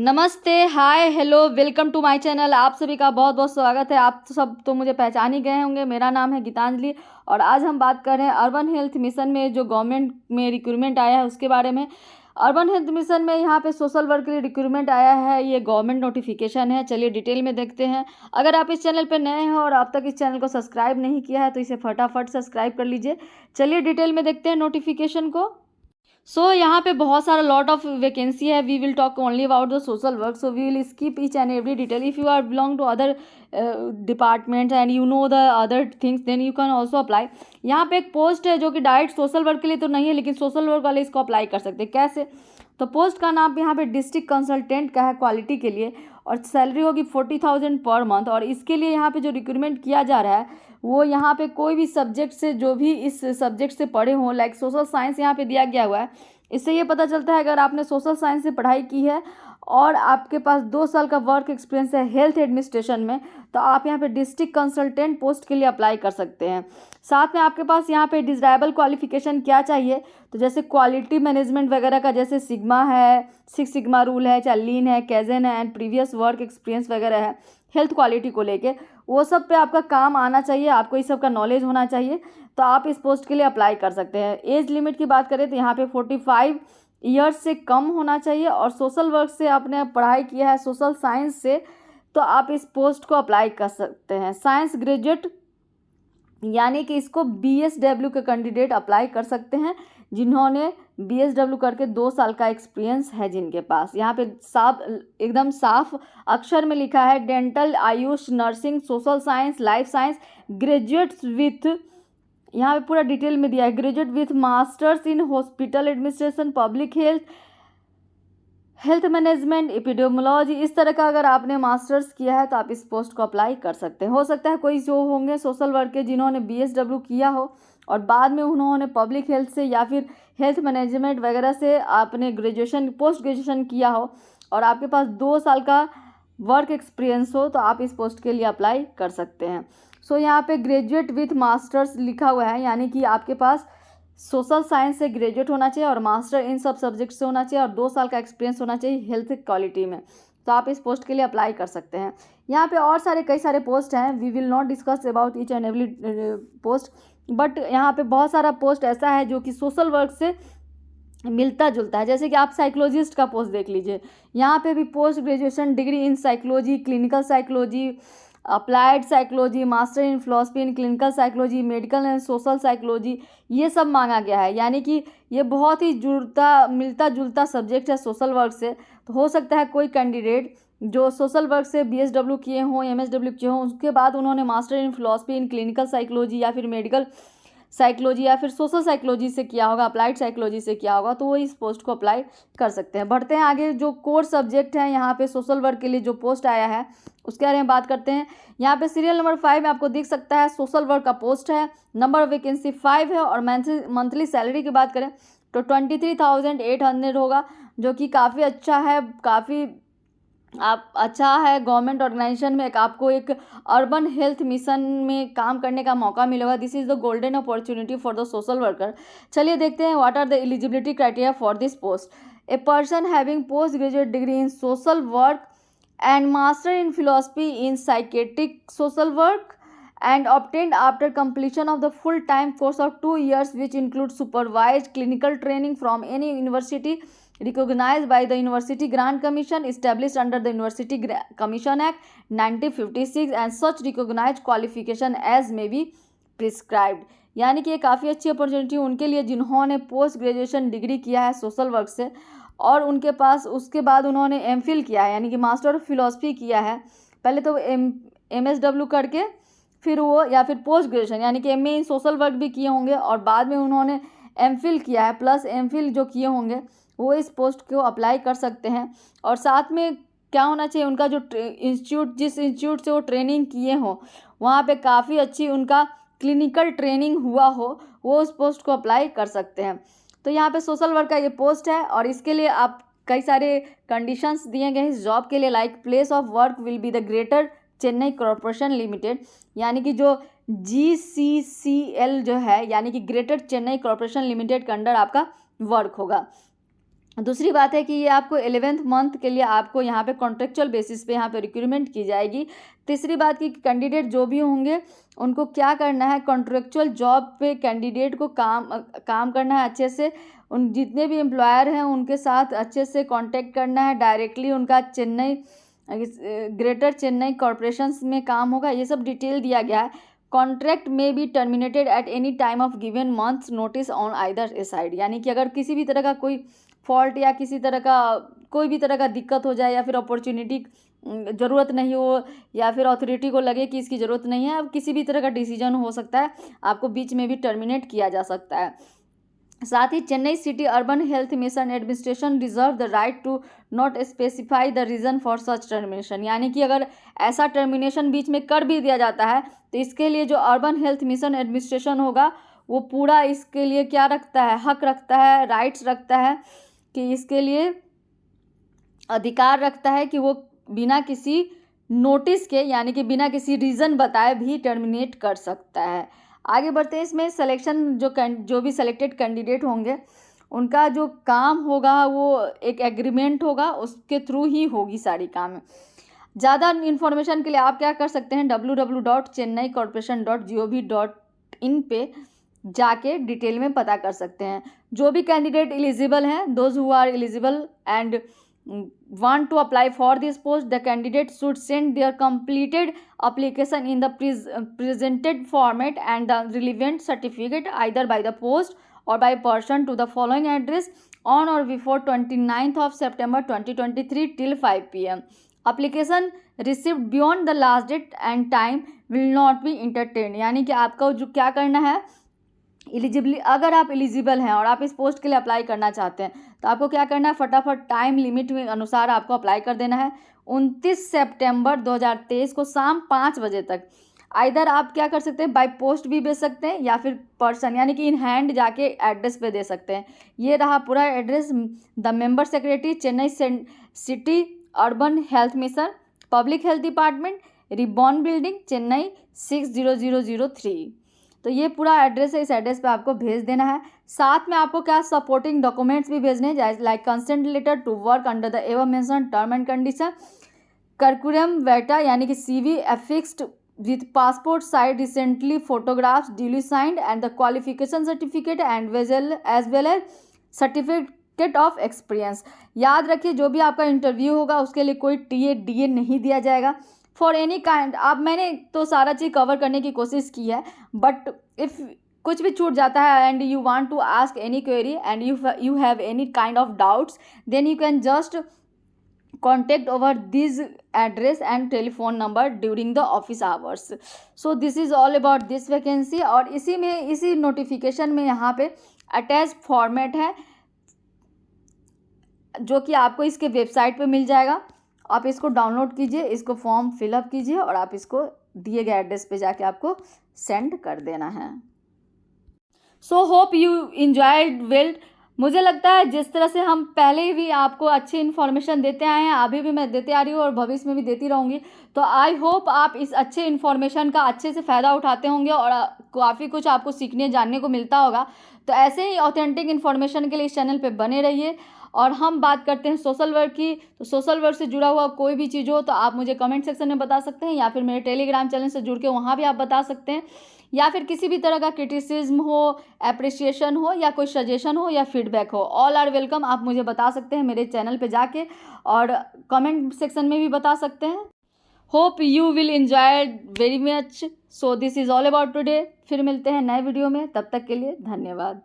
नमस्ते, hi, hello, welcome to my channel. आप सभी का बहुत बहुत स्वागत है। आप सब तो मुझे पहचान ही गए होंगे। मेरा नाम है गीतांजलि और आज हम बात कर रहे हैं अर्बन हेल्थ मिशन में जो गवर्नमेंट में रिक्रूटमेंट आया है उसके बारे में। अर्बन हेल्थ मिशन में यहाँ पे सोशल वर्क के लिए रिक्रूटमेंट आया है। ये गवर्नमेंट नोटिफिकेशन है। चलिए डिटेल में देखते हैं। अगर आप इस चैनल पर नए हैं और अब तक इस चैनल को सब्सक्राइब नहीं किया है तो इसे फटाफट सब्सक्राइब कर लीजिए। चलिए डिटेल में देखते हैं नोटिफिकेशन को। यहाँ पे बहुत सारा लॉट ऑफ वैकेंसी है। We will talk only about the social work, so we will skip each and every detail. If you are belong to other department and you know the other things then you can also apply. यहाँ पे एक post है जो कि direct social work के लिए तो नहीं है, लेकिन सोशल वर्क वाले इसको अप्लाई कर सकते हैं। कैसे? तो पोस्ट का नाम यहाँ पे डिस्ट्रिक्ट कंसल्टेंट का है क्वालिटी के लिए और सैलरी होगी 40,000 पर मंथ। और इसके लिए यहाँ पे जो रिक्रूटमेंट किया जा रहा है वो यहाँ पे कोई भी सब्जेक्ट से जो भी इस सब्जेक्ट से पढ़े हों, लाइक सोशल साइंस यहाँ पे दिया गया हुआ है। इससे ये पता चलता है अगर आपने सोशल साइंस से पढ़ाई की है और आपके पास 2 साल का वर्क एक्सपीरियंस है हेल्थ एडमिनिस्ट्रेशन में, तो आप यहाँ पे डिस्ट्रिक्ट कंसल्टेंट पोस्ट के लिए अप्लाई कर सकते हैं। साथ में आपके पास यहाँ पे डिज़ायरेबल क्वालिफिकेशन क्या चाहिए, तो जैसे क्वालिटी मैनेजमेंट वगैरह का, जैसे सिग्मा है, 6 सिग्मा रूल है, चाहे लीन है, कैजन है एंड प्रीवियस वर्क एक्सपीरियंस वगैरह है हेल्थ क्वालिटी को लेके, वो सब पे आपका काम आना चाहिए, आपको इस सब का नॉलेज होना चाहिए, तो आप इस पोस्ट के लिए अप्लाई कर सकते हैं। एज लिमिट की बात करें तो यहाँ पे 45 ईयर्स से कम होना चाहिए और सोशल वर्क से आपने पढ़ाई किया है सोशल साइंस से, तो आप इस पोस्ट को अप्लाई कर सकते हैं। साइंस ग्रेजुएट यानी कि इसको BSW के कैंडिडेट अप्लाई कर सकते हैं जिन्होंने BSW करके 2 साल का एक्सपीरियंस है जिनके पास। यहाँ पे एकदम साफ अक्षर में लिखा है dental, Ayush, nursing, social science, life science, graduates with, यहाँ पे पूरा डिटेल में दिया है, graduate with masters in hospital administration, public health, health management, epidemiology, इस तरह का अगर आपने मास्टर्स किया है तो आप इस पोस्ट को अप्लाई कर सकते हैं। हो सकता है कोई जो होंगे सोशल वर्क के जिन्होंने BSW किया हो और बाद में उन्होंने पब्लिक हेल्थ से या फिर हेल्थ मैनेजमेंट वगैरह से आपने ग्रेजुएशन, पोस्ट ग्रेजुएशन किया हो और आपके पास 2 साल का वर्क एक्सपीरियंस हो, तो आप इस पोस्ट के लिए अप्लाई कर सकते हैं। यहाँ पे ग्रेजुएट विथ मास्टर्स लिखा हुआ है, यानी कि आपके पास सोशल साइंस से ग्रेजुएट होना चाहिए और मास्टर इन सब सब्जेक्ट से होना चाहिए और 2 साल का एक्सपीरियंस होना चाहिए हेल्थ क्वालिटी में, तो आप इस पोस्ट के लिए अप्लाई कर सकते हैं। यहाँ पे और कई सारे पोस्ट हैं। We will not discuss about each and every post, but यहाँ पे बहुत सारा पोस्ट ऐसा है जो कि सोशल वर्क से मिलता जुलता है। जैसे कि आप साइकोलॉजिस्ट का पोस्ट देख लीजिए, यहाँ पे भी post graduation degree in psychology, clinical psychology, applied psychology, master in philosophy in clinical psychology, medical and social psychology, ये सब मांगा गया है। यानी कि ये बहुत ही मिलता जुलता सब्जेक्ट है सोशल वर्क से। तो हो सकता है कोई कैंडिडेट जो सोशल वर्क से BSW किए हों, MSW किए हों, उसके बाद उन्होंने master in philosophy in clinical psychology या फिर मेडिकल साइकोलॉजी या फिर सोशल साइकोलॉजी से किया होगा, अप्लाइड साइकोलॉजी से किया होगा, तो वो इस पोस्ट को अप्लाई कर सकते हैं। बढ़ते हैं आगे। जो कोर सब्जेक्ट है यहाँ पे सोशल वर्क के लिए जो पोस्ट आया है उसके बारे में बात करते हैं। यहाँ पे सीरियल नंबर 5 में आपको दिख सकता है सोशल वर्क का पोस्ट है। नंबर ऑफ वैकेंसी 5 है और मंथली सैलरी की बात करें तो 23,800 होगा, जो कि काफ़ी अच्छा है, काफ़ी अच्छा है। गवर्नमेंट ऑर्गेनाइजेशन में आपको एक अर्बन हेल्थ मिशन में काम करने का मौका मिलेगा। This is the golden opportunity for the social worker. चलिए देखते हैं what are the eligibility criteria for this post. A person having post graduate degree in social work and master in philosophy in psychiatric social work and obtained after completion of the full-time course of 2 years which includes supervised clinical training from any university recognized by the University Grant Commission established under the University Commission Act 1956 and such recognized qualification as may be prescribed। यानी कि ये काफ़ी अच्छी opportunity उनके लिए जिन्होंने post graduation degree किया है सोशल वर्क से और उनके पास उसके बाद उन्होंने MPhil किया है, यानी कि मास्टर ऑफ फिलॉसफी किया है। पहले तो MSW करके फिर वो या फिर पोस्ट ग्रेजुएशन यानी कि MA इन सोशल वर्क भी किए होंगे और बाद में उन्होंने MPhil किया है प्लस MPhil जो किए होंगे वो इस पोस्ट को अप्लाई कर सकते हैं। और साथ में क्या होना चाहिए, उनका जो इंस्टीट्यूट, जिस इंस्टीट्यूट से वो ट्रेनिंग किए हों वहाँ पे काफ़ी अच्छी उनका क्लिनिकल ट्रेनिंग हुआ हो, वो उस पोस्ट को अप्लाई कर सकते हैं। तो यहाँ पे सोशल वर्क का ये पोस्ट है और इसके लिए आप कई सारे कंडीशंस दिए गए हैं इस जॉब के लिए, like place of work will be the greater Chennai corporation limited, यानी कि जो GCCL जो है यानी कि ग्रेटर चेन्नई कॉरपोरेशन लिमिटेड के अंडर आपका वर्क होगा। दूसरी बात है कि ये आपको 11th मंथ के लिए आपको यहाँ पे कॉन्ट्रेक्चुअल बेसिस पे यहाँ पे रिक्रूटमेंट की जाएगी। तीसरी बात कि कैंडिडेट जो भी होंगे उनको क्या करना है, कॉन्ट्रेक्चुअल जॉब पे कैंडिडेट को काम करना है अच्छे से। उन जितने भी एम्प्लॉयर हैं उनके साथ अच्छे से कांटेक्ट करना है, डायरेक्टली उनका चेन्नई ग्रेटर चेन्नई कॉरपोरेशंस में काम होगा। ये सब डिटेल दिया गया है। कॉन्ट्रैक्ट में be terminated at any time of given months notice on either A side, यानी कि अगर किसी भी तरह का कोई फॉल्ट या किसी तरह का कोई भी तरह का दिक्कत हो जाए या फिर अपॉर्चुनिटी ज़रूरत नहीं हो या फिर अथॉरिटी को लगे कि इसकी ज़रूरत नहीं है, अब किसी भी तरह का डिसीजन हो सकता है, आपको बीच में भी टर्मिनेट किया जा सकता है। साथ ही Chennai city urban health mission administration reserve the right to not specify the reason for such termination, यानी कि अगर ऐसा टर्मिनेशन बीच में कर भी दिया जाता है तो इसके लिए जो अर्बन हेल्थ मिशन एडमिनिस्ट्रेशन होगा वो पूरा इसके लिए क्या रखता है, हक रखता है, राइट्स रखता है कि इसके लिए अधिकार रखता है कि वो बिना किसी नोटिस के यानी कि बिना किसी रीज़न बताए भी टर्मिनेट कर सकता है। आगे बढ़ते हैं। इसमें सिलेक्शन जो भी सिलेक्टेड कैंडिडेट होंगे उनका जो काम होगा वो एक एग्रीमेंट होगा, उसके थ्रू ही होगी सारी काम। ज़्यादा इन्फॉर्मेशन के लिए आप क्या कर सकते हैं, www.chennaicorporation.gov.in पे जाके डिटेल में पता कर सकते हैं। जो भी कैंडिडेट एलिजिबल हैं, those who are eligible and want to apply for this post, the candidate should send their completed application in the presented format and the relevant certificate either by the post or by person to the following address on or before 29th of September 2023 till 5 p.m. Application received beyond the last date and time will not be entertained, यानी कि आपको जो क्या करना है, eligibly अगर आप eligible हैं और आप इस पोस्ट के लिए अप्लाई करना चाहते हैं तो आपको क्या करना है, फटाफट टाइम लिमिट में अनुसार आपको अप्लाई कर देना है। 29 सितंबर 2023 को शाम 5 बजे तक। आइदर आप क्या कर सकते हैं, बाय पोस्ट भी भेज सकते हैं या फिर पर्सन यानी कि इन हैंड जाके एड्रेस पे दे सकते हैं। ये रहा पूरा address, the member secretary Chennai city urban health mission, public health department, ribbon building, Chennai 60003। तो ये पूरा एड्रेस है, इस एड्रेस पे आपको भेज देना है। साथ में आपको क्या सपोर्टिंग डॉक्यूमेंट्स भी भेजने हैं, like consent letter to work under the ever mention term and condition, curriculum vitae यानी कि CV affixed with passport size recently photographs duly signed and the qualification certificate and as well as certificate of experience. याद रखिए जो भी आपका interview होगा उसके लिए कोई TA DA नहीं दिया जाएगा फॉर एनी काइंड। अब मैंने तो सारा चीज़ कवर करने की कोशिश की है, बट इफ़ कुछ भी छूट जाता है and you want to ask any query and you have any kind of doubts, then you can just contact over this address and telephone number during the office hours. So this is all about this vacancy। और इसी notification में यहाँ पे attach format है जो कि आपको इसके वेबसाइट पे मिल जाएगा। आप इसको डाउनलोड कीजिए, इसको फॉर्म फिलअप कीजिए और आप इसको दिए गए एड्रेस पे जाके आपको सेंड कर देना है। So hope you enjoyed well. मुझे लगता है जिस तरह से हम पहले भी आपको अच्छी इन्फॉर्मेशन देते आए हैं, अभी भी मैं देते आ रही हूँ और भविष्य में भी देती रहूँगी, तो आई होप आप इस अच्छे इन्फॉर्मेशन का अच्छे से फ़ायदा उठाते होंगे और काफ़ी कुछ आपको सीखने जानने को मिलता होगा। तो ऐसे ही ऑथेंटिक इन्फॉर्मेशन के लिए इस चैनल पे बने रहिए। और हम बात करते हैं सोशल वर्क की, तो सोशल वर्क से जुड़ा हुआ कोई भी चीज़ हो तो आप मुझे कमेंट सेक्शन में बता सकते हैं या फिर मेरे टेलीग्राम चैनल से जुड़ के वहाँ भी आप बता सकते हैं, या फिर किसी भी तरह का क्रिटिसिज्म हो, एप्रिसिएशन हो या कोई सजेशन हो या फीडबैक हो, ऑल आर वेलकम। आप मुझे बता सकते हैं मेरे चैनल पे जाके और कमेंट सेक्शन में भी बता सकते हैं। Hope you will enjoy very much. So this is all about today. फिर मिलते हैं नए वीडियो में, तब तक के लिए धन्यवाद।